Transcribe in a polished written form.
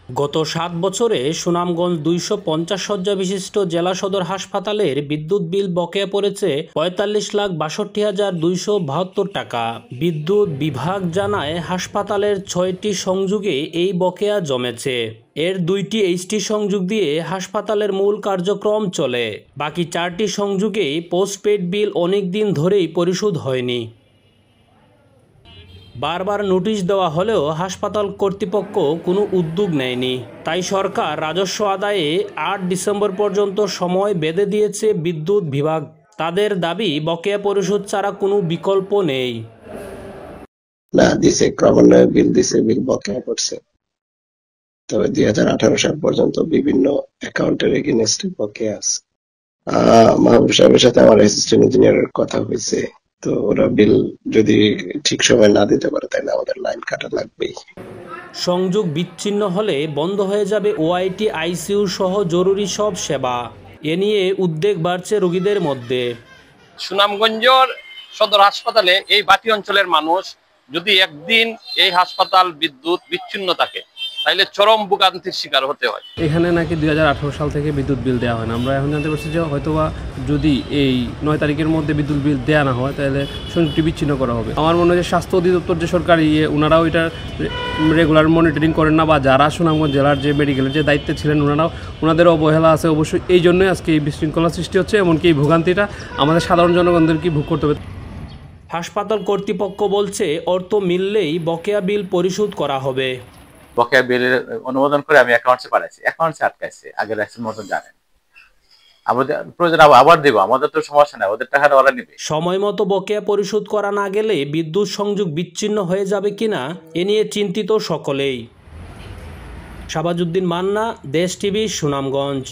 গত ৭ বছরে সুনামগঞ্জ ২৫০ শয্যা বিশিষ্ট জেলা সদর হাসপাতালের বিদ্যুৎ বিল বকেয়া পড়েছে ৪৫,৬২,২৭২ টাকা। বিদ্যুৎ বিভাগ জানায়, হাসপাতালের ৬টি সংযোগে এই বকেয়া জমেছে। এর ২টি এইচটি সংযোগ দিয়ে হাসপাতালের মূল কার্যক্রম চলে। বাকি ৪টি সংযোগেই পোস্টপেড বিল অনেক দিন ধরেই পরিশোধ হয়নি। বারবার নোটিশ দেওয়া হলেও হাসপাতাল কর্তৃপক্ষ কোনো উদ্যোগ নেয়নি। তাই সরকার রাজস্ব আদায়ে ৮ ডিসেম্বর পর্যন্ত সময় বেঁধে দিয়েছে বিদ্যুৎ বিভাগ। তাদের দাবি, বকেয়া পরিশোধ ছাড়া কোনো বিকল্প নেই। না দিছে, ক্রমান্বয়ে বিল দিছে, বিল বকেয়া পড়ছে। তবে ২০১৮ সাল পর্যন্ত বিভিন্ন অ্যাকাউন্টের এগেইনস্টে বকেয়া আছে। মাহবুব সাহেবের সাথে আমার অ্যাসিস্ট্যান্ট ইঞ্জিনিয়ারের কথা হয়েছে, তো ওরা বিল যদি ঠিক সময় না দিতে পারে তাহলে আমাদের লাইন কাটা লাগবেই। সংযোগ বিচ্ছিন্ন হলে বন্ধ হয়ে যাবে ওআইটি, আইসিইউ সহ জরুরি সব সেবা। এ নিয়ে উদ্বেগ বাড়ছে রোগীদের মধ্যে। সুনামগঞ্জের সদর হাসপাতালে এই বাতি অঞ্চলের মানুষ যদি একদিন এই হাসপাতাল বিদ্যুৎ বিচ্ছিন্ন থাকে তাহলে চরম ভোগান্তির শিকার হতে হয়। এখানে নাকি ২০১৮ সাল থেকে বিদ্যুৎ বিল দেওয়া হয় না। আমরা এখন জানতে পারছি যে হয়তোবা যদি এই ৯ তারিখের মধ্যে বিদ্যুৎ বিল দেওয়া না হয় তাহলে সংযোগটি বিচ্ছিন্ন করা হবে। আমার মনে হয় যে স্বাস্থ্য অধিদপ্তর যে সরকারি ওনারাও এটা রেগুলার মনিটরিং করেন না, বা যারা সুনামগঞ্জ জেলার যে মেডিকেলের যে দায়িত্বে ছিলেন ওনাদের অবহেলা আছে। অবশ্যই এই জন্যই আজকে এই বিশৃঙ্খলা সৃষ্টি হচ্ছে, এমনকি এই ভোগান্তিটা আমাদের সাধারণ জনগণদেরকে ভোগ করতে হবে। হাসপাতাল কর্তৃপক্ষ বলছে, অর্থ মিললেই বকেয়া বিল পরিশোধ করা হবে। বকেয়া বিলের অনুমোদন করে আমি অ্যাকাউন্টসে পাঠাইছি, অ্যাকাউন্টসে আটকাইছে, আগের রাষ্ট্রের মতন জানেন। আমাদের প্রয়োজন আবার দেব, আমাদের তো সমস্যা নাই, ওদের টাকাটা ওরা নেবে। সময় মতো বকেয়া পরিশোধ করা না গেলে বিদ্যুৎ সংযোগ বিচ্ছিন্ন হয়ে যাবে কিনা এ নিয়ে চিন্তিত সকলেই। শাহবাজউদ্দিন মান্না, দেশ টিভি, সুনামগঞ্জ।